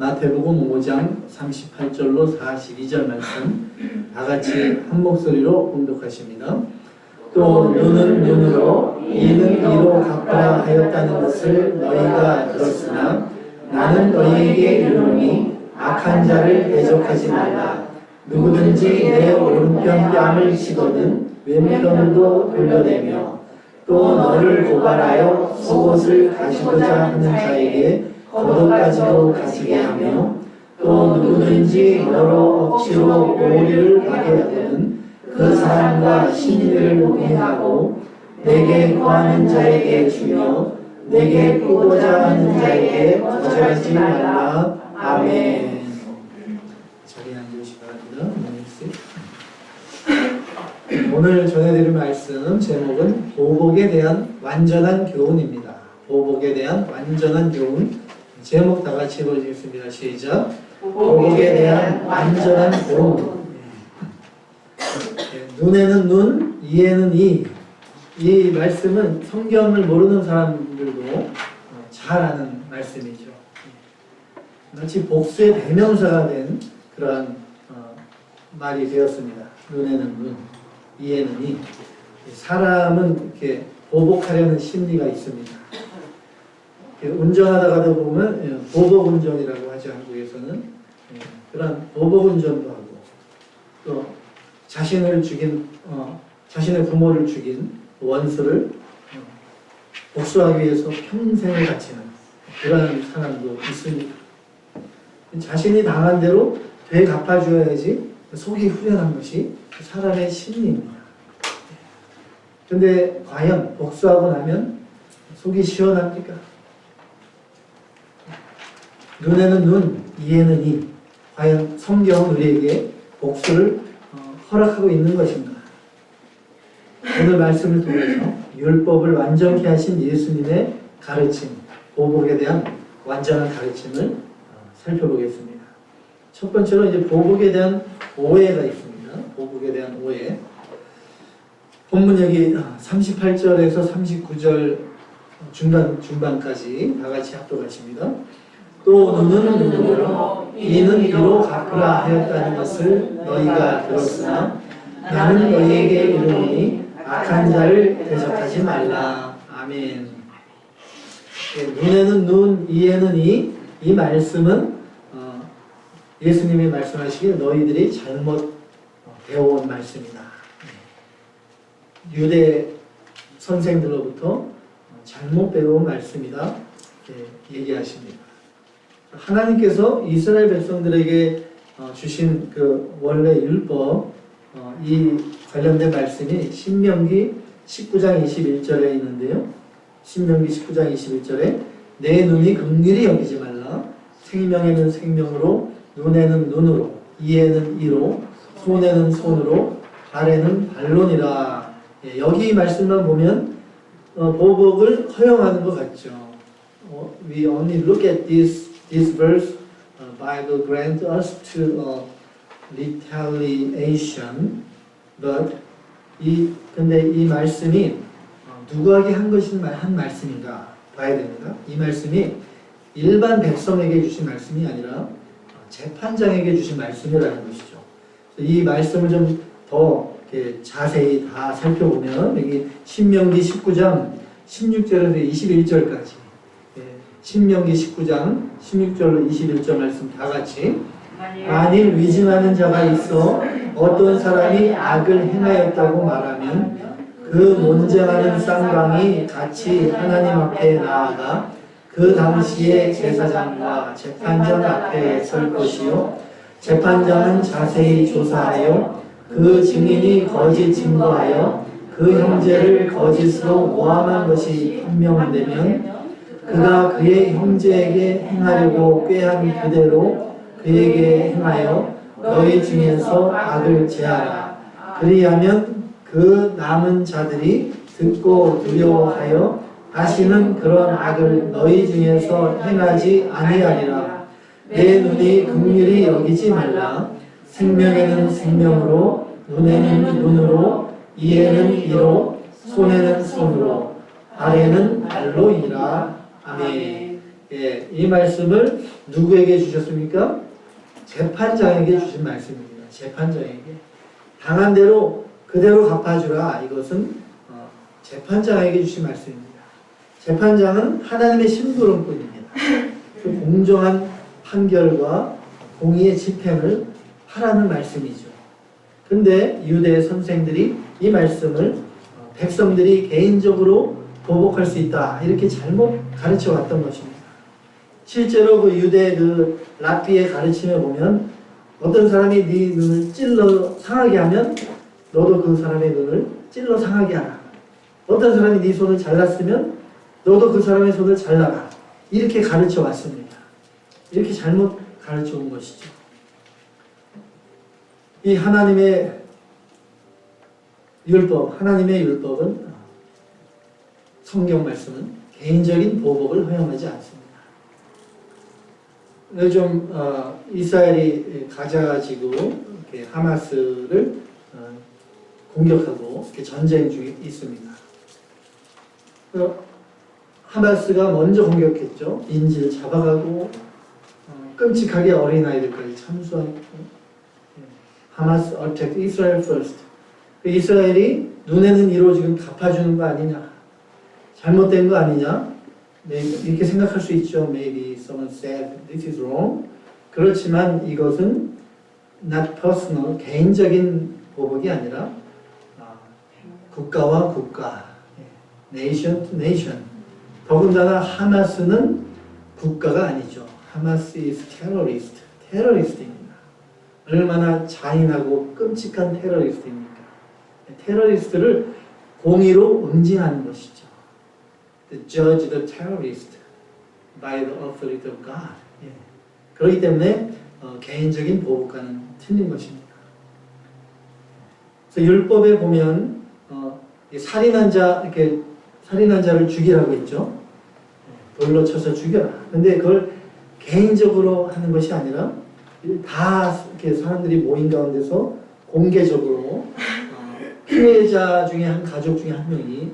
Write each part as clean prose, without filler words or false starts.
마태복음 5장 38절로 42절 말씀 다 같이 한 목소리로 봉독하십니다. 또 눈은 눈으로 이는 이로 갚아야 하였다는 것을 너희가 들었으나 나는 너희에게 이르노니 악한 자를 대적하지 말라. 누구든지 내 오른편 뺨을 치거든 왼편도 돌려내며 또 너를 고발하여 속옷을 가지고자 하는 자에게 겉옷까지도 가지게 하며 또 누구든지 너로 억지로 오리를 가게 하거든 그 사람과 신의를 동행하고 내게 구하는 자에게 주며 내게 꾸고자 하는 자에게 거절하지 말라. 아멘. 자리에 앉으시기 바랍니다. 오늘 전해드릴 말씀 제목은 보복에 대한 완전한 교훈입니다. 보복에 대한 완전한 교훈. 제목 다 같이 읽어주겠습니다. 시작. 보복에 대한 완전한 교훈. 눈에는 눈, 이에는 이. 이 말씀은 성경을 모르는 사람들도 잘 아는 말씀이죠. 마치 복수의 대명사가 된 그러한 말이 되었습니다. 눈에는 눈, 이에는 이. 사람은 이렇게 보복하려는 심리가 있습니다. 운전하다가도 보면 보복운전이라고 하죠. 한국에서는 그런 보복운전도 하고 또 자신을 죽인 자신의 부모를 죽인 원수를 복수하기 위해서 평생을 바치는 그런 사람도 있습니다. 자신이 당한 대로 되갚아줘야지 속이 후련한 것이 사람의 심리입니다. 근데 과연 복수하고 나면 속이 시원합니까? 눈에는 눈, 이에는 이. 과연 성경은 우리에게 복수를 허락하고 있는 것인가? 오늘 말씀을 통해서 율법을 완전케 하신 예수님의 가르침, 보복에 대한 완전한 가르침을 살펴보겠습니다. 첫 번째로 이제 보복에 대한 오해가 있습니다. 보복에 대한 오해. 본문 여기 38절에서 39절 중반까지 다 같이 합독하십니다. 또 눈은 눈으로 이는 이로 갚으라 하였다는 것을 너희가 들었으나 나는 너희에게 이르노니 악한 자를 대적하지 말라. 아멘. 눈에는 눈, 이에는 이. 이 말씀은 예수님이 말씀하시길 너희들이 잘못 배워온 말씀이다. 유대 선생들로부터 잘못 배워온 말씀이다. 얘기하십니다. 하나님께서 이스라엘 백성들에게 주신 그 원래 율법, 이 관련된 말씀이 신명기 19장 21절에 있는데요. 신명기 19장 21절에 내 눈이 긍휼히 여기지 말라. 생명에는 생명으로, 눈에는 눈으로, 이에는 이로, 손에는 손으로, 발에는 발로니라. 여기 말씀만 보면 보복을 허용하는 것 같죠. We only look at this verse. Bible grants us to retaliation. But 근데 이 말씀이 누구에게 한 말씀인가 봐야 됩니다. 이 말씀이 일반 백성에게 주신 말씀이 아니라 재판장에게 주신 말씀이라는 것이죠. 이 말씀을 좀 더 자세히 다 살펴보면 여기 신명기 19장 16절에서 21절까지 신명기 19장 16절로 21절 말씀 다 같이 만일 위증하는 자가 있어 어떤 사람이 악을 행하였다고 말하면 그 논쟁하는 쌍방이 같이 하나님 앞에 나아가 그 당시에 제사장과 재판장 앞에 설 것이요 재판장은 자세히 조사하여 그 증인이 거짓 증거하여 그 형제를 거짓으로 모함한 것이 판명되면 그가 그의 형제에게 행하려고 꾀한 그대로 그에게 행하여 너희 중에서 악을 제하라. 그리하면 그 남은 자들이 듣고 두려워하여 다시는 그런 악을 너희 중에서 행하지 아니하리라. 내 눈이 긍휼히 여기지 말라. 생명에는 생명으로, 눈에는 눈으로, 이에는 이로, 손에는 손으로, 발에는 발로이라. 아멘. 예, 이 말씀을 누구에게 주셨습니까? 재판장에게 주신 말씀입니다. 재판장에게. 당한 대로 그대로 갚아주라. 이것은 재판장에게 주신 말씀입니다. 재판장은 하나님의 심부름꾼입니다. 그 공정한 판결과 공의의 집행을 하라는 말씀이죠. 근데 유대 선생들이 이 말씀을 백성들이 개인적으로 보복할 수 있다 이렇게 잘못 가르쳐 왔던 것입니다. 실제로 그 유대 그 랍비의 가르침에 보면 어떤 사람이 네 눈을 찔러 상하게 하면 너도 그 사람의 눈을 찔러 상하게 하라. 어떤 사람이 네 손을 잘랐으면 너도 그 사람의 손을 잘라라. 이렇게 가르쳐 왔습니다. 이렇게 잘못 가르쳐 온 것이죠. 이 하나님의 율법은 성경 말씀은 개인적인 보복을 허용하지 않습니다. 요즘 이스라엘이 가자지구 하마스를 공격하고 전쟁 중에 있습니다. 하마스가 먼저 공격했죠. 인질 잡아가고 끔찍하게 어린아이들까지 참수하고 하마스 어택 이스라엘 first. 이스라엘이 눈에는 이로 지금 갚아주는 거 아니냐, 잘못된 거 아니냐 이렇게 생각할 수 있죠. Maybe someone said this is wrong. 그렇지만 이것은 not personal, 개인적인 보복이 아니라 국가와 국가, nation to nation. 더군다나 하마스는 국가가 아니죠. 하마스 is terrorist입니다. 얼마나 잔인하고 끔찍한 테러리스트입니까? 테러리스트를 공의로 응징하는 것이죠. To judge the terrorist by the authority of God. 그렇기 때문에 개인적인 보복과는 틀린 것입니다. 그래서 율법에 보면 살인한 자를 죽이라고 했죠. 돌로 쳐서 죽여라. 근데 그걸 개인적으로 하는 것이 아니라 다 이렇게 사람들이 모인 가운데서 공개적으로 피해자 중에 한 가족 중에 한 명이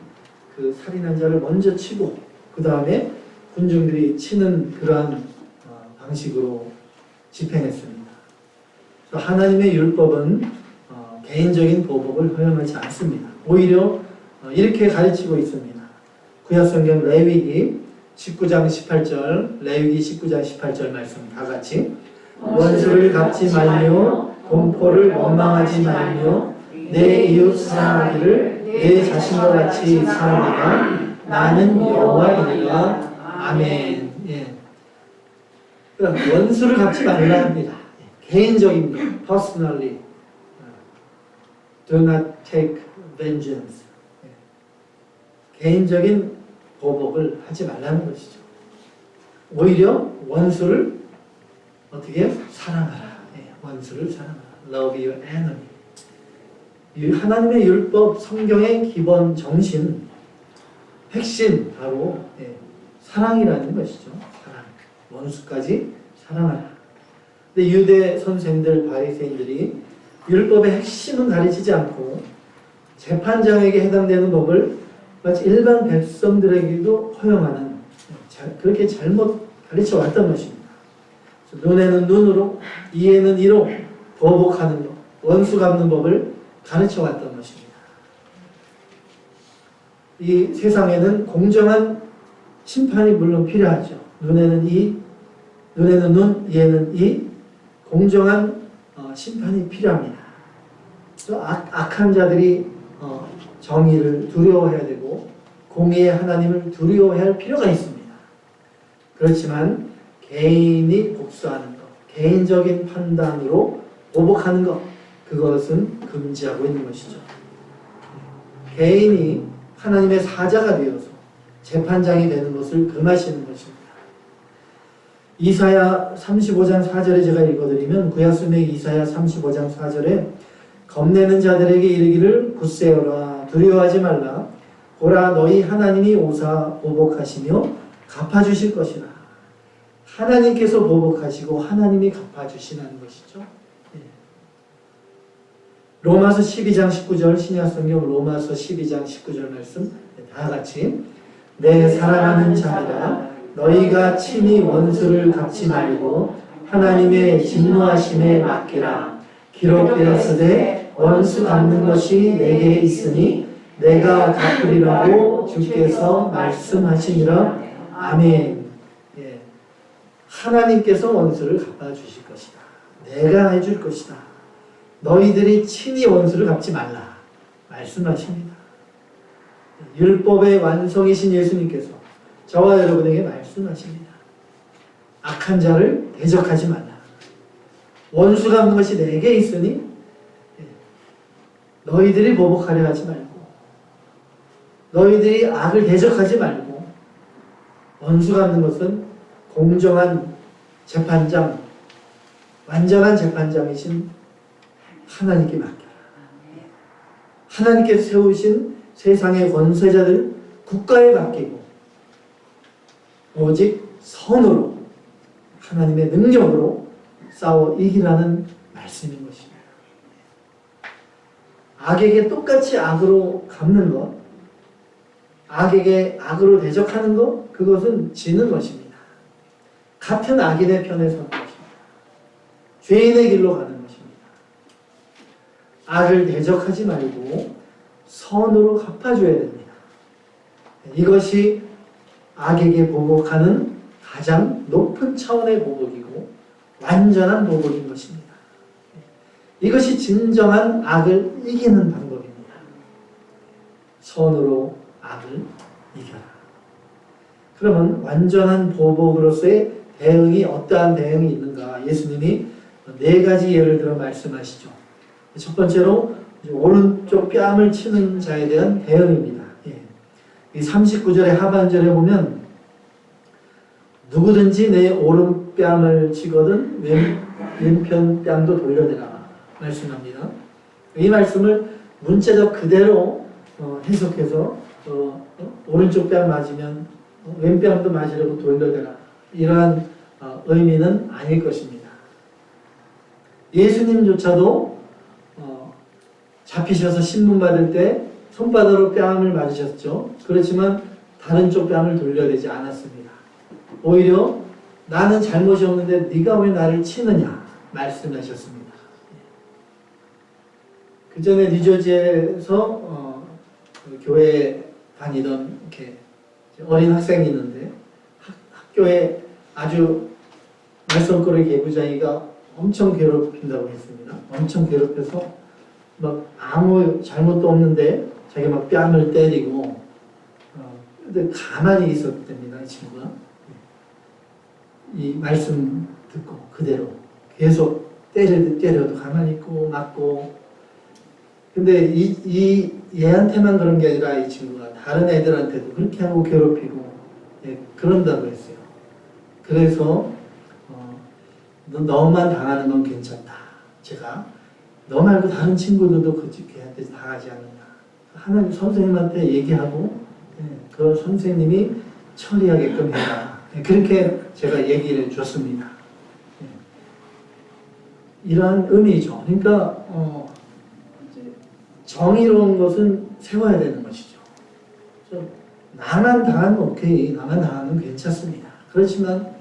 그 살인한 자를 먼저 치고 그 다음에 군중들이 치는 그러한 방식으로 집행했습니다. 하나님의 율법은 개인적인 보복을 허용하지 않습니다. 오히려 이렇게 가르치고 있습니다. 구약성경 레위기 19장 18절, 레위기 19장 18절 말씀 다 같이 원수를 갚지 말며 공포를 원망하지 말며 내 이웃 사랑하기를 내 자신과 같이 사랑하라. 나는 여호와이니라. 아멘. 예. 그러니까 원수를 갚지 말라 합니다. 개인적인 것, personally. Do not take vengeance. 개인적인 보복을 하지 말라는 것이죠. 오히려 원수를 어떻게 사랑하라. 원수를 사랑하라. Love your enemy. 하나님의 율법, 성경의 기본 정신, 핵심 바로 사랑이라는 것이죠. 사랑. 원수까지 사랑하라. 근데 유대 선생들, 바리새인들이 율법의 핵심은 가르치지 않고 재판장에게 해당되는 법을 마치 일반 백성들에게도 허용하는 그렇게 잘못 가르쳐 왔던 것입니다. 눈에는 눈으로, 이에는 이로 보복하는 것, 원수 갚는 법을 가르쳐 왔던 것입니다. 이 세상에는 공정한 심판이 물론 필요하죠. 눈에는 눈, 이에는 이 공정한 심판이 필요합니다. 또 악한 자들이 정의를 두려워해야 되고 공의의 하나님을 두려워해야 할 필요가 있습니다. 그렇지만 개인이 복수하는 것, 개인적인 판단으로 보복하는 것, 그것은 금지하고 있는 것이죠. 개인이 하나님의 사자가 되어서 재판장이 되는 것을 금하시는 것입니다. 이사야 35장 4절에 제가 읽어드리면 구약성경 이사야 35장 4절에 겁내는 자들에게 이르기를 굳세어라 두려워하지 말라 보라 너희 하나님이 오사 보복하시며 갚아주실 것이라. 하나님께서 보복하시고 하나님이 갚아주시는 것이죠. 로마서 12장 19절 신약성경 로마서 12장 19절 말씀 다 같이 내 사랑하는 자들아 너희가 친히 원수를 갚지 말고 하나님의 진노하심에 맡기라. 기록되었으되 원수 갚는 것이 내게 있으니 내가 갚으리라고 주께서 말씀하시니라. 아멘. 예. 하나님께서 원수를 갚아주실 것이다. 내가 해줄 것이다. 너희들이 친히 원수를 갚지 말라 말씀하십니다. 율법의 완성이신 예수님께서 저와 여러분에게 말씀하십니다. 악한 자를 대적하지 말라. 원수 갚는 것이 내게 있으니 너희들이 보복하려 하지 말고 너희들이 악을 대적하지 말고 원수 갚는 것은 공정한 재판장, 완전한 재판장이신 하나님께 맡겨라. 하나님께서 세우신 세상의 권세자들 국가에 맡기고 오직 선으로 하나님의 능력으로 싸워 이기라는 말씀인 것입니다. 악에게 똑같이 악으로 갚는 것, 악에게 악으로 대적하는 것, 그것은 지는 것입니다. 같은 악인의 편에 서는 것입니다. 죄인의 길로 가는 것입니다. 악을 대적하지 말고 선으로 갚아줘야 됩니다. 이것이 악에게 보복하는 가장 높은 차원의 보복이고 완전한 보복인 것입니다. 이것이 진정한 악을 이기는 방법입니다. 선으로 악을 이겨라. 그러면 완전한 보복으로서의 대응이 어떠한 대응이 있는가? 예수님이 네 가지 예를 들어 말씀하시죠. 첫 번째로 오른쪽 뺨을 치는 자에 대한 대응입니다. 이 39절의 하반절에 보면 누구든지 내 오른뺨을 치거든 왼편 뺨도 돌려내라 말씀합니다. 이 말씀을 문자적 그대로 해석해서 오른쪽 뺨 맞으면 왼뺨도 맞으려고 돌려내라 이러한 의미는 아닐 것입니다. 예수님조차도 잡히셔서 신문 받을 때 손바닥으로 뺨을 맞으셨죠. 그렇지만 다른 쪽 뺨을 돌려내지 않았습니다. 오히려 나는 잘못이 없는데 네가 왜 나를 치느냐 말씀하셨습니다. 그 전에 뉴저지에서 교회에 다니던 이렇게 어린 학생이 있는데 학교에 아주 말썽꾸러기 개구장이가 엄청 괴롭힌다고 했습니다. 엄청 괴롭혀서 막 아무 잘못도 없는데 자기 막 뺨을 때리고 근데 가만히 있었답니다. 이 친구가 이 말씀 듣고 그대로 계속 때려도 가만히 있고 맞고 근데 이 얘한테만 그런 게 아니라 이 친구가 다른 애들한테도 그렇게 하고 괴롭히고 그런다고 했어요. 그래서 너만 당하는 건 괜찮다. 제가 너 말고 다른 친구들도 그 걔한테 당하지 않느냐. 하나님 선생님한테 얘기하고 그 선생님이 처리하게끔 해라. 그렇게 제가 얘기를 줬습니다. 이러한 의미죠. 그러니까 정의로운 것은 세워야 되는 것이죠. 나만 당하면 오케이. 나만 당하면 괜찮습니다. 그렇지만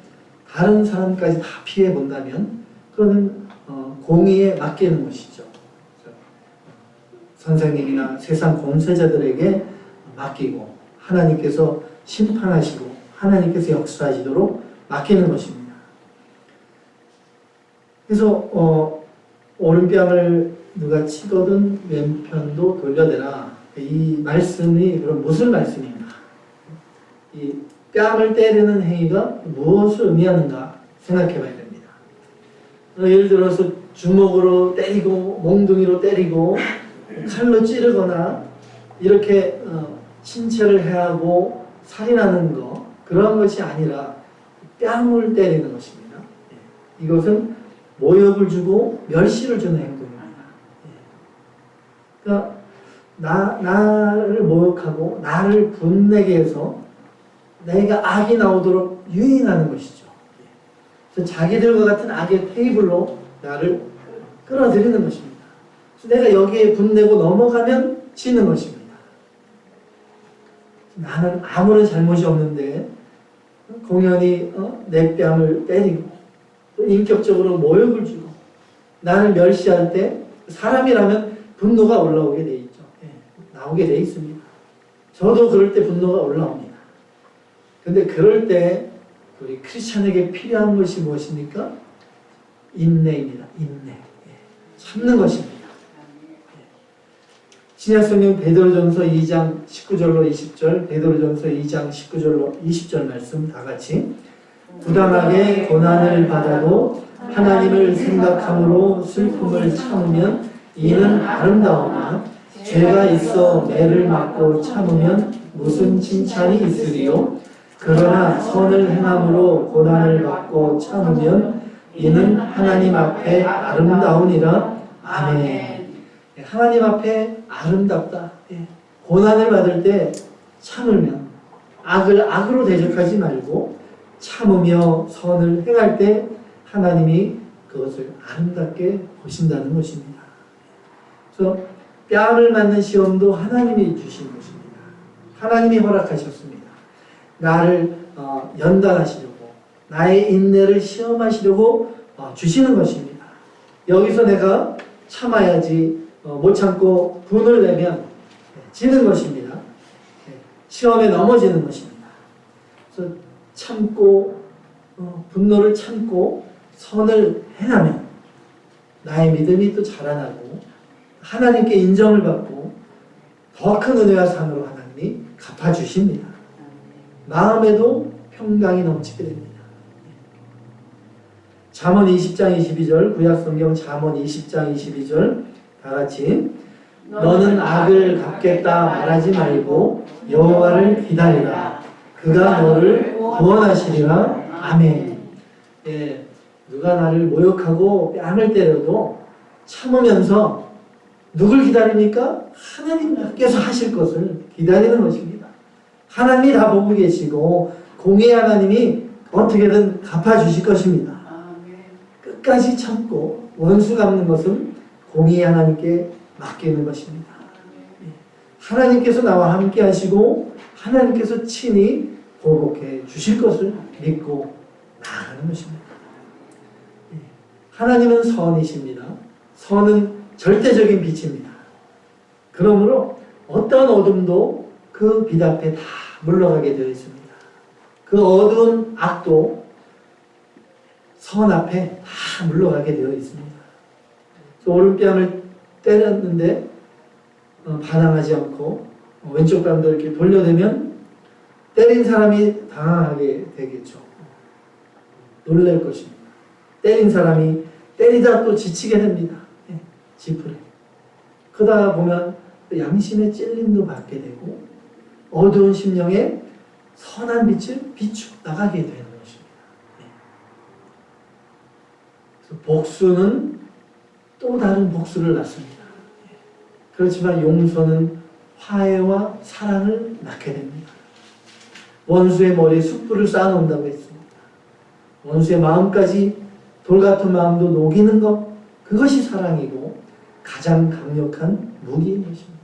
다른 사람까지 다 피해 본다면 그거는 공의에 맡기는 것이죠. 선생님이나 세상 권세자들에게 맡기고 하나님께서 심판하시고 하나님께서 역사하시도록 맡기는 것입니다. 그래서 오른뺨을 누가 치거든 왼편도 돌려대라. 이 말씀이 그럼 무슨 말씀인가? 이 뺨을 때리는 행위가 무엇을 의미하는가 생각해 봐야 됩니다. 예를 들어서 주먹으로 때리고 몽둥이로 때리고 칼로 찌르거나 이렇게 신체를 해하고 살인하는 거 그런 것이 아니라 뺨을 때리는 것입니다. 이것은 모욕을 주고 멸시를 주는 행동입니다. 그러니까 나를 모욕하고 나를 분내게 해서 내가 악이 나오도록 유인하는 것이죠. 그래서 자기들과 같은 악의 테이블로 나를 끌어들이는 것입니다. 그래서 내가 여기에 분내고 넘어가면 지는 것입니다. 나는 아무런 잘못이 없는데 공연히 내 뺨을 때리고 또 인격적으로 모욕을 주고 나를 멸시할 때 사람이라면 분노가 올라오게 돼 있죠. 예, 나오게 돼 있습니다. 저도 그럴 때 분노가 올라옵니다. 근데 그럴 때 우리 크리스찬에게 필요한 것이 무엇입니까? 인내입니다. 인내. 예, 참는 것입니다. 신약성경 베드로전서 2장 19절로 20절, 베드로전서 2장 19절로 20절 말씀 다 같이 부당하게 고난을 받아도 하나님을 생각함으로 슬픔을 참으면 이는 아름다우나 죄가 있어 매를 맞고 참으면 무슨 칭찬이 있으리요? 그러나 선을 행함으로 고난을 받고 참으면 이는 하나님 앞에 아름다우니라. 아멘. 하나님 앞에 아름답다. 고난을 받을 때 참으면 악을 악으로 대적하지 말고 참으며 선을 행할 때 하나님이 그것을 아름답게 보신다는 것입니다. 그래서 뺨을 맞는 시험도 하나님이 주신 것입니다. 하나님이 허락하셨습니다. 나를 연단하시려고 나의 인내를 시험하시려고 주시는 것입니다. 여기서 내가 참아야지 못 참고 분을 내면 지는 것입니다. 시험에 넘어지는 것입니다. 그래서 참고 분노를 참고 선을 행하면 나의 믿음이 또 자라나고 하나님께 인정을 받고 더 큰 은혜와 상으로 하나님이 갚아주십니다. 마음에도 평강이 넘치게 됩니다. 잠언 20장 22절, 구약성경 잠언 20장 22절 다 같이 너는 악을 갚겠다 말하지 말고 여호와를 기다리라. 그가 너를 구원하시리라. 아멘. 예, 누가 나를 모욕하고 뺨을 때려도 참으면서 누굴 기다립니까? 하나님께서 하실 것을 기다리는 것입니다. 하나님이 다 보고 계시고 공의 하나님이 어떻게든 갚아주실 것입니다. 끝까지 참고 원수 갚는 것은 공의 하나님께 맡기는 것입니다. 하나님께서 나와 함께 하시고 하나님께서 친히 보복해 주실 것을 믿고 나아가는 것입니다. 하나님은 선이십니다. 선은 절대적인 빛입니다. 그러므로 어떠한 어둠도 그 빛 앞에 다 물러가게 되어 있습니다. 그 어두운 악도 선 앞에 다 물러가게 되어 있습니다. 오른뺨을 때렸는데 반항하지 않고 왼쪽 뺨도 이렇게 돌려대면 때린 사람이 당황하게 되겠죠. 놀랄 것입니다. 때린 사람이 때리다 또 지치게 됩니다. 지푸레. 그러다 보면 양심의 찔림도 받게 되고 어두운 심령에 선한 빛을 비추 나가게 되는 것입니다. 그래서 복수는 또 다른 복수를 낳습니다. 그렇지만 용서는 화해와 사랑을 낳게 됩니다. 원수의 머리에 숯불을 쌓아놓는다고 했습니다. 원수의 마음까지 돌같은 마음도 녹이는 것, 그것이 사랑이고 가장 강력한 무기인 것입니다.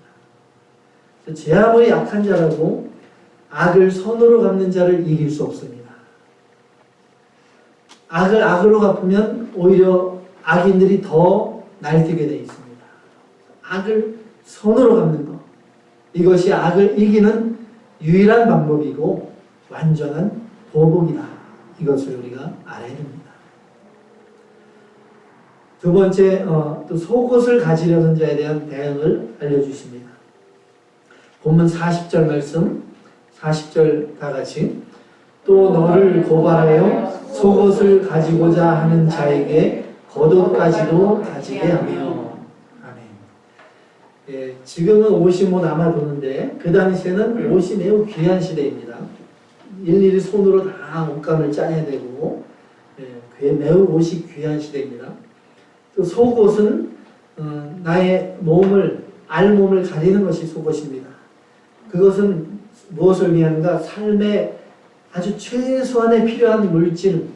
제 아무리 약한 자라도 악을 선으로 갚는 자를 이길 수 없습니다. 악을 악으로 갚으면 오히려 악인들이 더 날뛰게 되어 있습니다. 악을 선으로 갚는 것, 이것이 악을 이기는 유일한 방법이고 완전한 보복이다. 이것을 우리가 알아야 됩니다. 두 번째, 또 속옷을 가지려는 자에 대한 대응을 알려주십니다. 본문 40절 말씀, 40절 다 같이 또 너를 고발하여 속옷을 가지고자 하는 자에게 겉옷까지도 가지게 하며. 아멘. 예, 지금은 옷이 뭐 남아도는데 그 당시에는 옷이 매우 귀한 시대입니다. 일일이 손으로 다 옷감을 짜야 되고, 그게 매우 옷이 귀한 시대입니다. 또 속옷은 나의 몸을, 알몸을 가리는 것이 속옷입니다. 그것은 무엇을 위한가? 삶에 아주 최소한에 필요한 물질,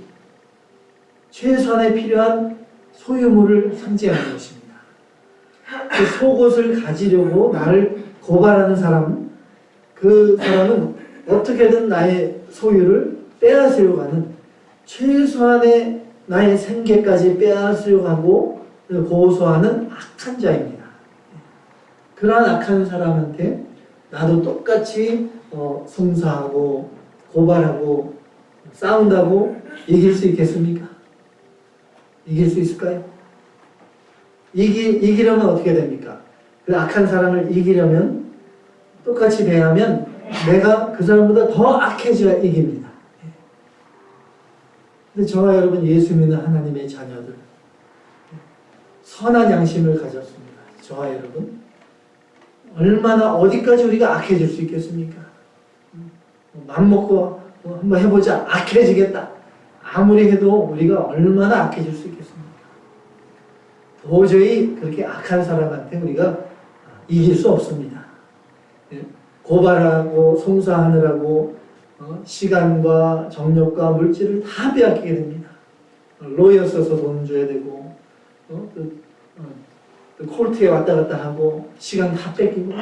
최소한에 필요한 소유물을 상징하는 것입니다. 그 속옷을 가지려고 나를 고발하는 사람, 그 사람은 어떻게든 나의 소유를 빼앗으려고 하는, 최소한의 나의 생계까지 빼앗으려고 하고 고소하는 악한 자입니다. 그러한 악한 사람한테 나도 똑같이 송사하고 고발하고 싸운다고 이길 수 있겠습니까? 이길 수 있을까요? 이기려면 어떻게 됩니까? 그 악한 사람을 이기려면 똑같이 대하면 내가 그 사람보다 더 악해져야 이깁니다. 근데 저와 여러분 예수 믿는 하나님의 자녀들, 선한 양심을 가졌습니다. 저와 여러분 얼마나 어디까지 우리가 악해질 수 있겠습니까? 맘먹고 한번 해보자. 악해지겠다. 아무리 해도 우리가 얼마나 악해질 수 있겠습니까? 도저히 그렇게 악한 사람한테 우리가 이길 수 없습니다. 고발하고 송사하느라고 시간과 정력과 물질을 다 빼앗기게 됩니다. 로이어 써서 돈 줘야 되고 콜트에 왔다 갔다 하고 시간 다 뺏기고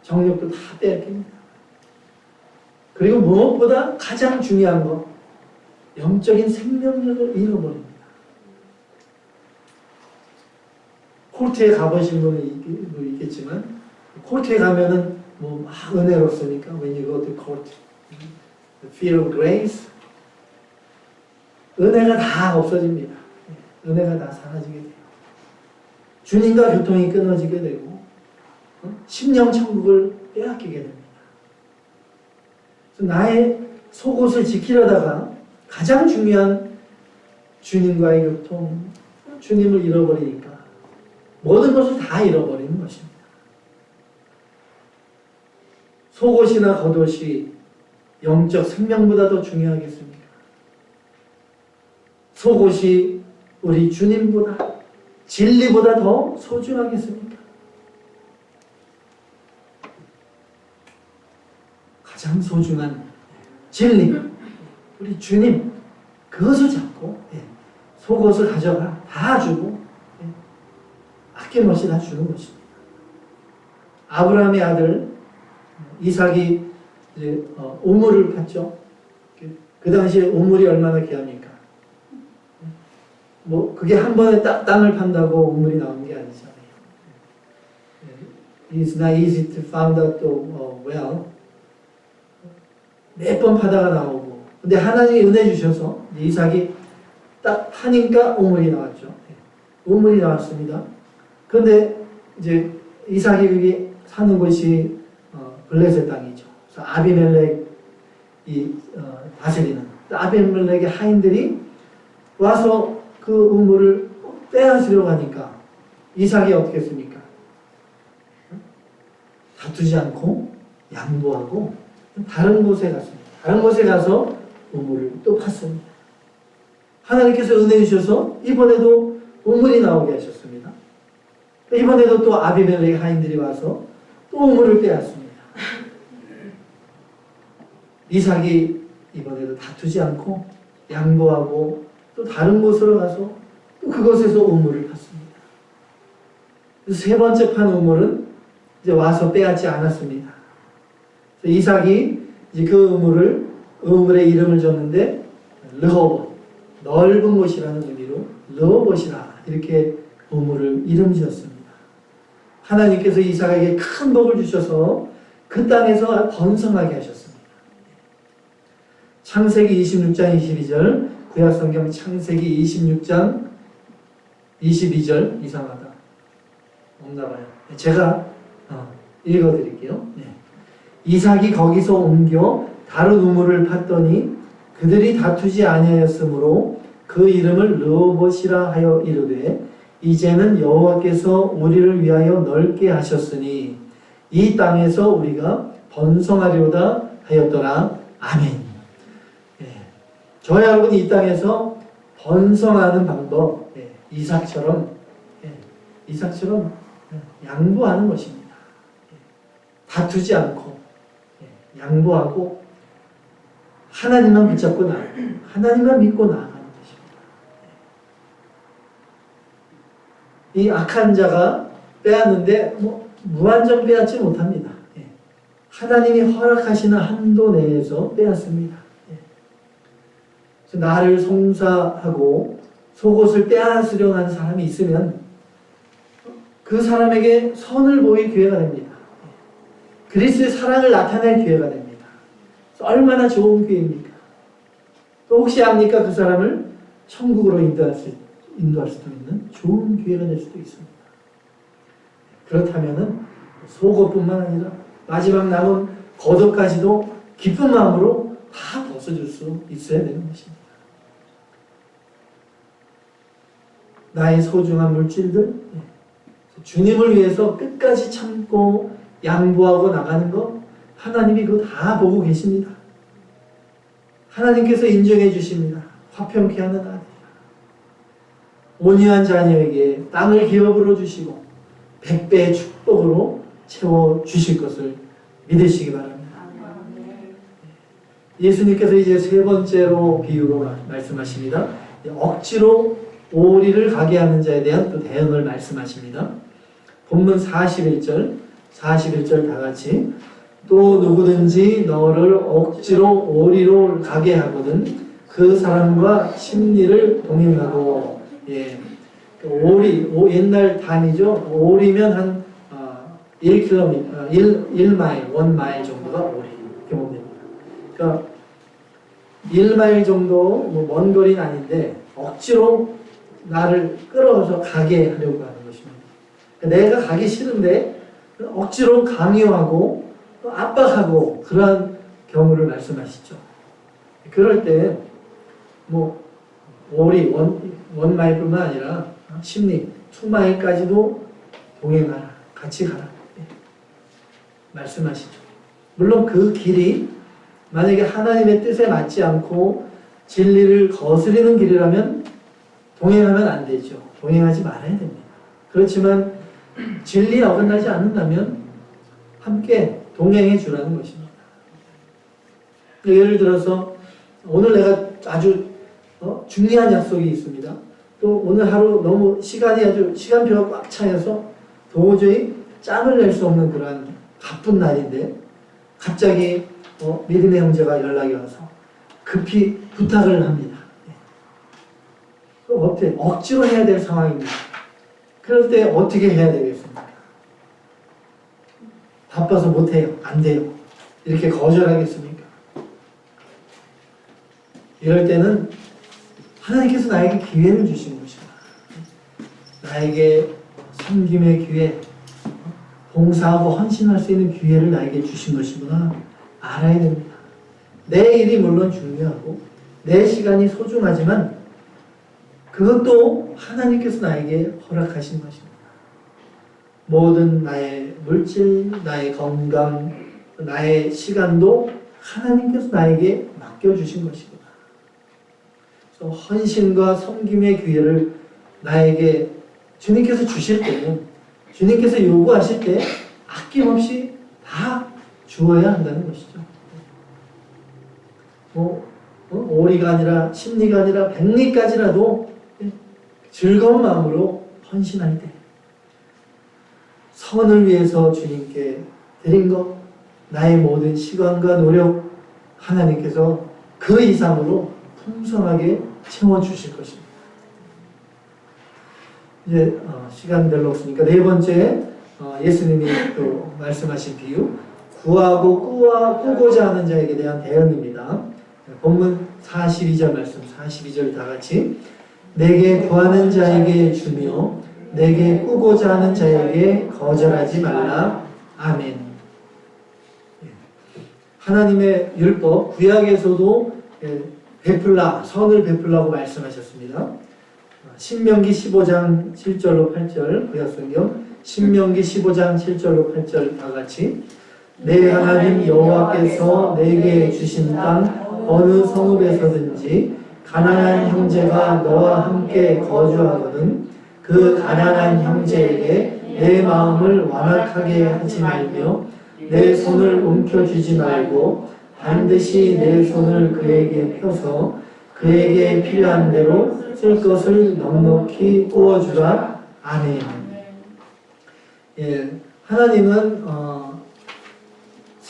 정력도 다 빼앗깁니다. 그리고 무엇보다 가장 중요한 거, 영적인 생명력을 잃어버립니다. 콜트에 가보신 분은 있겠지만 콜트에 가면은 뭐 막 은혜롭으니까 when you go to court, the fear of grace, 은혜가 다 없어집니다. 은혜가 다 사라지게 돼요. 주님과 교통이 끊어지게 되고 심령 천국을 빼앗기게 됩니다. 그래서 나의 속옷을 지키려다가 가장 중요한 주님과의 교통, 주님을 잃어버리니까 모든 것을 다 잃어버리는 것입니다. 속옷이나 겉옷이 영적 생명보다 더 중요하겠습니까? 속옷이 우리 주님보다, 진리보다 더 소중하겠습니까? 가장 소중한 진리, 우리 주님, 그것을 잡고 속옷을 가져가 다 주고 아낌없이 다 주는 것입니다. 아브라함의 아들 이삭이 이제 우물을 팠죠. 그 당시에 우물이 얼마나 귀합니까? 뭐 그게 한 번에 땅을 판다고 우물이 나오는 게 아니잖아요. It's not easy to find out the well. 몇 번 파다가 나오고, 근데 하나님이 은혜 주셔서 이삭이 딱 파니까 우물이 나왔죠. 우물이 나왔습니다. 그런데 이제 이삭이 여기 사는 곳이 블레셋 땅이죠. 그래서 아비멜렉이 다스리는 아비멜렉의 하인들이 와서 그 우물을 빼앗으려고 하니까 이삭이 어떻게 했습니까? 다투지 않고 양보하고 다른 곳에 갔습니다. 다른 곳에 가서 우물을 또 팠습니다. 하나님께서 은혜 주셔서 이번에도 우물이 나오게 하셨습니다. 이번에도 또 아비멜렉 하인들이 와서 또 우물을 빼앗습니다. 이삭이 이번에도 다투지 않고 양보하고 또 다른 곳으로 가서 또 그곳에서 우물을 팠습니다. 그래서 세 번째 판 우물은 이제 와서 빼앗지 않았습니다. 이삭이 이제 그 우물의 이름을 줬는데 르호봇, 넓은 곳이라는 의미로 르호봇이라 이렇게 우물을 이름 지었습니다. 하나님께서 이삭에게 큰 복을 주셔서 그 땅에서 번성하게 하셨습니다. 창세기 26장 22절, 구약성경 창세기 26장 22절, 이상하다. 없나 봐요. 제가 읽어드릴게요. 이삭이 거기서 옮겨 다른 우물을 팠더니 그들이 다투지 아니하였으므로 그 이름을 르호봇이라 하여 이르되 이제는 여호와께서 우리를 위하여 넓게 하셨으니 이 땅에서 우리가 번성하려다 하였더라. 아멘. 저와 여러분이 이 땅에서 번성하는 방법, 이삭처럼 양보하는 것입니다. 다투지 않고 양보하고 하나님만 붙잡고 하나님만 믿고 나아가는 것입니다. 이 악한 자가 빼앗는데 무한정 빼앗지 못합니다. 하나님이 허락하시는 한도 내에서 빼앗습니다. 나를 송사하고 속옷을 빼앗으려고 하는 사람이 있으면 그 사람에게 선을 보일 기회가 됩니다. 그리스도의 사랑을 나타낼 기회가 됩니다. 얼마나 좋은 기회입니까? 또 혹시 압니까? 그 사람을 천국으로 인도할 수도 있는 좋은 기회가 될 수도 있습니다. 그렇다면 속옷뿐만 아니라 마지막 남은 겉옷까지도 기쁜 마음으로 다 벗어줄 수 있어야 되는 것입니다. 나의 소중한 물질들, 주님을 위해서 끝까지 참고 양보하고 나가는 거 하나님이 그거 다 보고 계십니다. 하나님께서 인정해 주십니다. 화평케 하는 아들, 온유한 자녀에게 땅을 기업으로 주시고 100배의 축복으로 채워주실 것을 믿으시기 바랍니다. 예수님께서 이제 세 번째로 비유로 말씀하십니다. 억지로 오리를 가게 하는 자에 대한 또 대응을 말씀하십니다. 본문 41절 다 같이 또 누구든지 너를 억지로 오리로 가게 하거든 그 사람과 심리를 동행하고. 오리, 옛날 단위죠. 오리면 한 1km, 1마일, 1마일 정도가 오리 이렇게 보면 됩니다. 그러니까 1마일 정도 먼 거리는 아닌데 억지로 나를 끌어서 가게 하려고 하는 것입니다. 내가 가기 싫은데 억지로 강요하고 압박하고 그러한 경우를 말씀하시죠. 그럴 때 오리 원마일뿐만 아니라 심리 2마일까지도 동행하라, 같이 가라 말씀하시죠. 물론 그 길이 만약에 하나님의 뜻에 맞지 않고 진리를 거스리는 길이라면 동행하면 안 되죠. 동행하지 말아야 됩니다. 그렇지만 진리에 어긋나지 않는다면 함께 동행해 주라는 것입니다. 예를 들어서 오늘 내가 아주 중요한 약속이 있습니다. 또 오늘 하루 너무 시간표가 꽉 차여서 도저히 짬을 낼 수 없는 그러한 바쁜 날인데 갑자기 믿음의 형제가 연락이 와서 급히 부탁을 합니다. 그럼 어때? 억지로 해야 될 상황입니다. 그럴 때 어떻게 해야 되겠습니까? 바빠서 못해요. 안 돼요. 이렇게 거절하겠습니까? 이럴 때는 하나님께서 나에게 기회를 주신 것입니다. 나에게 섬김의 기회, 봉사하고 헌신할 수 있는 기회를 나에게 주신 것이구나 알아야 됩니다. 내 일이 물론 중요하고 내 시간이 소중하지만 그것도 하나님께서 나에게 허락하신 것입니다. 모든 나의 물질, 나의 건강, 나의 시간도 하나님께서 나에게 맡겨주신 것이구나. 그래서 헌신과 섬김의 기회를 나에게 주님께서 주실 때는 주님께서 요구하실 때 아낌없이 다 주어야 한다는 것이죠. 오리가 아니라 십리가 아니라 백리까지라도 즐거운 마음으로 헌신할 때 선을 위해서 주님께 드린 것, 나의 모든 시간과 노력 하나님께서 그 이상으로 풍성하게 채워주실 것입니다. 이제 시간 별로 없으니까 네 번째 예수님이 또 말씀하신 비유, 구하고 꾸고자 하는 자에게 대한 대응입니다. 본문 42절 말씀, 42절 다 같이 내게 구하는 자에게 주며 내게 꾸고자 하는 자에게 거절하지 말라. 아멘. 하나님의 율법, 구약에서도 선을 베풀라고 말씀하셨습니다. 신명기 15장 7절로 8절 구약성경 신명기 15장 7절로 8절 다 같이 내 하나님 여호와께서 내게 주신 땅 어느 성읍에서든지 가난한 형제가 너와 함께 거주하거든 그 가난한 형제에게 내 마음을 완악하게 하지 말며 내 손을 움켜쥐지 말고 반드시 내 손을 그에게 펴서 그에게 필요한 대로 쓸 것을 넉넉히 부어주라. 아멘. 하나님은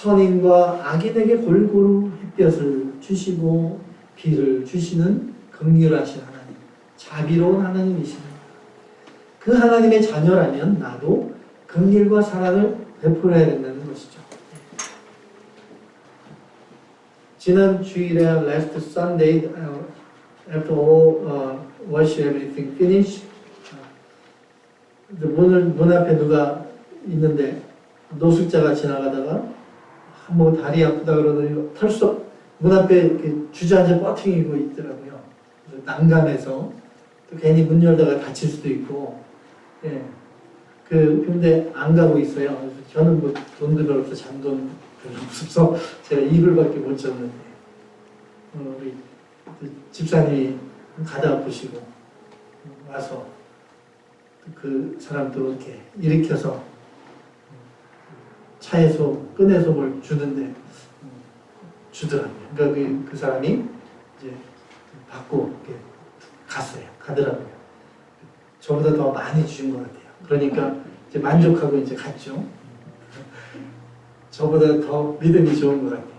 선인과 악인에게 골고루 햇볕을 주시고 비를 주시는 긍휼하신 하나님, 자비로운 하나님이십니다. 그 하나님의 자녀라면 나도 긍휼과 사랑을 베풀어야 된다는 것이죠. 지난 주일에 last Sunday after all worship everything finished 문 앞에 누가 있는데 노숙자가 지나가다가 뭐 다리 아프다 그러더니 털썩 문 앞에 주저앉아 버팅이고 있더라고요. 그래서 난감해서 또 괜히 문 열다가 다칠 수도 있고, 예. 근데 안 가고 있어요. 그래서 저는 뭐 돈도 별로 없어, 잔돈 별로 없어서 제가 이불밖에 못 졌는데, 우리 집사님이 가다가 보시고 와서 그 사람도 이렇게 일으켜서 차에서 꺼내서 뭘 주는데 주더라고요. 그러니까 그 사람이 이제 받고 이렇게 가더라고요. 저보다 더 많이 주신 것 같아요. 그러니까 이제 만족하고 이제 갔죠. 저보다 더 믿음이 좋은 것 같아요.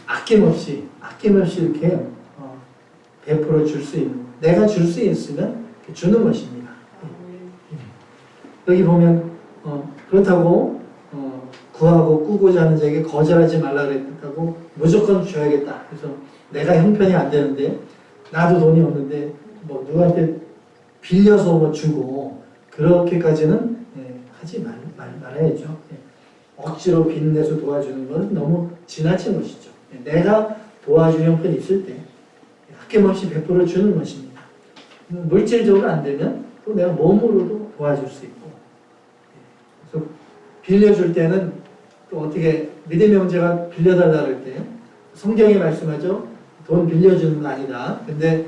아낌없이 이렇게 베풀어 줄 수 있는, 내가 줄 수 있으면 주는 것입니다. 여기 보면 그렇다고 구하고 꾸고자 하는 자에게 거절하지 말라 그랬다고 무조건 줘야겠다. 그래서 내가 형편이 안 되는데 나도 돈이 없는데 뭐 누구한테 빌려서 뭐 주고 그렇게까지는 하지 말아야죠. 억지로 빚내서 도와주는 것은 너무 지나친 것이죠. 내가 도와줄 형편이 있을 때 아낌없이 베풀어 주는 것입니다. 물질적으로 안 되면 또 내가 몸으로도 도와줄 수 있고, 그래서 빌려줄 때는 또 어떻게 믿음의 형제가 빌려달라 그럴 때 성경이 말씀하죠. 돈 빌려주는 거 아니다. 근데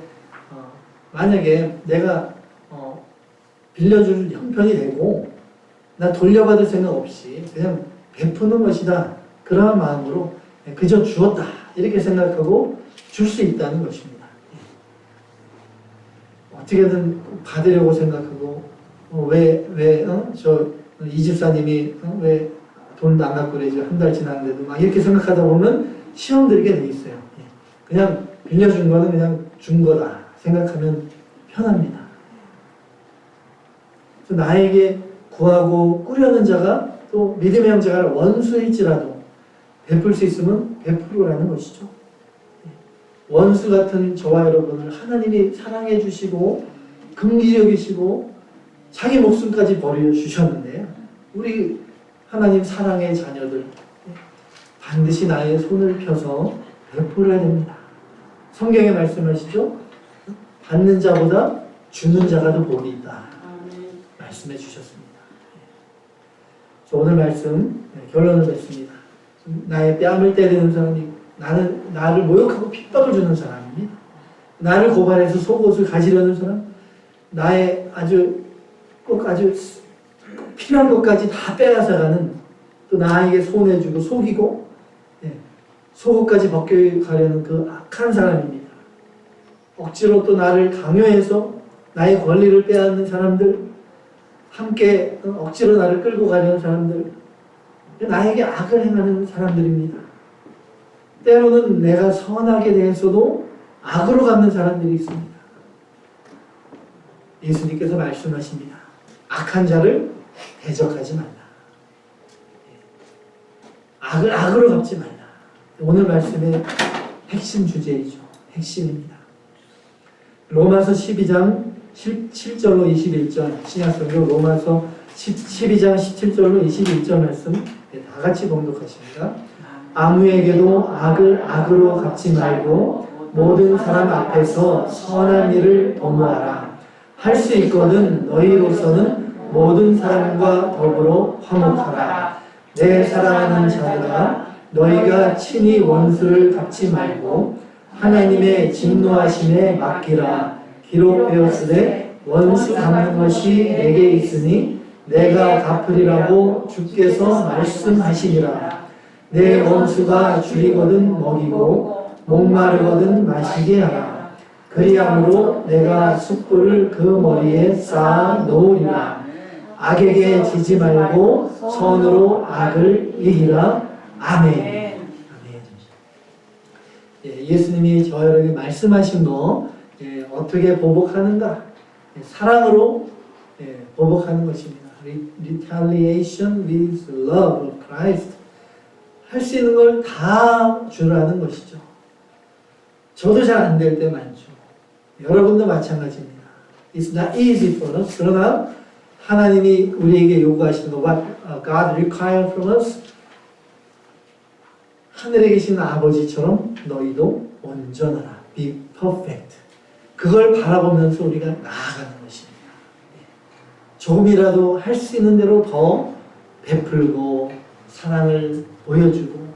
만약에 내가 빌려줄 형편이 되고 나 돌려받을 생각 없이 그냥 베푸는 것이다. 그러한 마음으로 그저 주었다. 이렇게 생각하고 줄 수 있다는 것입니다. 어떻게든 받으려고 생각하고 이 집사님이 왜 돈도 안 갖고 그래 한 달 지났는데도 막 이렇게 생각하다 보면 시험 들게 돼 있어요. 그냥 빌려준 거는 그냥 준 거다 생각하면 편합니다. 그래서 나에게 구하고 꾸려는 자가 또 믿음의 형제가 원수일지라도 베풀 수 있으면 베풀으라는 것이죠. 원수 같은 저와 여러분을 하나님이 사랑해 주시고 긍휼히 여기시고 자기 목숨까지 버려주셨는데 우리 하나님 사랑의 자녀들 반드시 나의 손을 펴서 베풀어야 됩니다. 성경에 말씀하시죠? 받는 자보다 주는 자가 더 복이 있다 말씀해 주셨습니다. 오늘 말씀 결론을 맺습니다. 나의 뺨을 때리는 사람이 나를 모욕하고 핍박을 주는 사람입니다. 나를 고발해서 속옷을 가지려는 사람, 나의 꼭 아주 필요한 것까지 다 빼앗아가는, 또 나에게 손해주고 속이고 속옷까지 벗겨가려는 그 악한 사람입니다. 억지로 또 나를 강요해서 나의 권리를 빼앗는 사람들, 함께 억지로 나를 끌고 가려는 사람들, 나에게 악을 행하는 사람들입니다. 때로는 내가 선하게 대해서도 악으로 갚는 사람들이 있습니다. 예수님께서 말씀하십니다. 악한 자를 대적하지 말라. 악을 악으로 갚지 말라. 오늘 말씀의 핵심 주제이죠. 핵심입니다. 로마서 12장 17절로 21절 신약성경 로마서 12장 17절로 21절 말씀 다 같이 봉독하십니다. 아무에게도 악을 악으로 갚지 말고 모든 사람 앞에서 선한 일을 도모하라. 할 수 있거든 너희로서는 모든 사람과 더불어 화목하라. 내 사랑하는 자들아, 너희가 친히 원수를 갚지 말고 하나님의 진노하심에 맡기라. 기록 되었으되 원수 갚는 것이 내게 있으니 내가 갚으리라고 주께서 말씀하시니라. 내 원수가 줄이거든 먹이고 목마르거든 마시게 하라. 그리함으로 내가 숯불을 그 머리에 쌓아 놓으리라. 악에게 지지 말고 선으로 악을 이기라. 아멘. 아멘. 예, 예수님이 저에게 말씀하신 거 어떻게 보복하는가? 사랑으로 보복하는 것입니다. Retaliation with love of Christ. 할 수 있는 걸 다 주라는 것이죠. 저도 잘 안 될 때 많죠. 여러분도 마찬가지입니다. It's not easy for us. 그러나 하나님이 우리에게 요구하시는 것, what God requires from us, 하늘에 계신 아버지처럼 너희도 온전하라. Be perfect. 그걸 바라보면서 우리가 나아가는 것입니다. 조금이라도 할 수 있는 대로 더 베풀고 사랑을 보여주고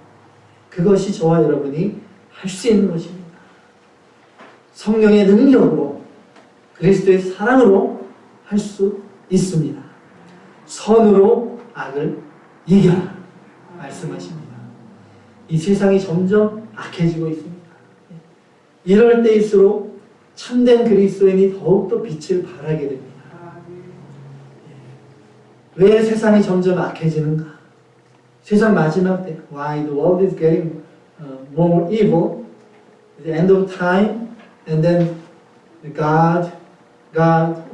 그것이 저와 여러분이 할 수 있는 것입니다. 성령의 능력으로 그리스도의 사랑으로 할 수 있습니다. 선으로 악을 이겨라 말씀하십니다. 이 세상이 점점 악해지고 있습니다. 이럴 때일수록 참된 그리스도인이 더욱더 빛을 발하게 됩니다. 왜 세상이 점점 악해지는가? 세상 마지막 때, why the world is getting more evil, at the end of time, and then God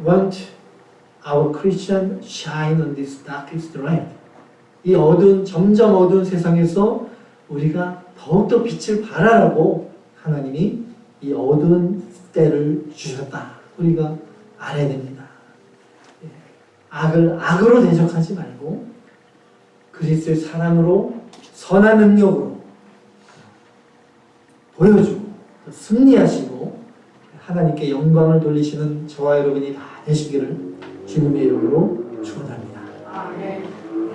wants our Christian shine on this darkest night. 이 점점 어두운 세상에서 우리가 더욱더 빛을 발하라고 하나님이 이 어두운 때를 주셨다. 우리가 알아야 됩니다. 악을 악으로 대적하지 말고 그리스도의 사랑으로 선한 능력으로 보여주고 승리하시고 하나님께 영광을 돌리시는 저와 여러분이 다 되시기를 주님의 이름으로 축원합니다.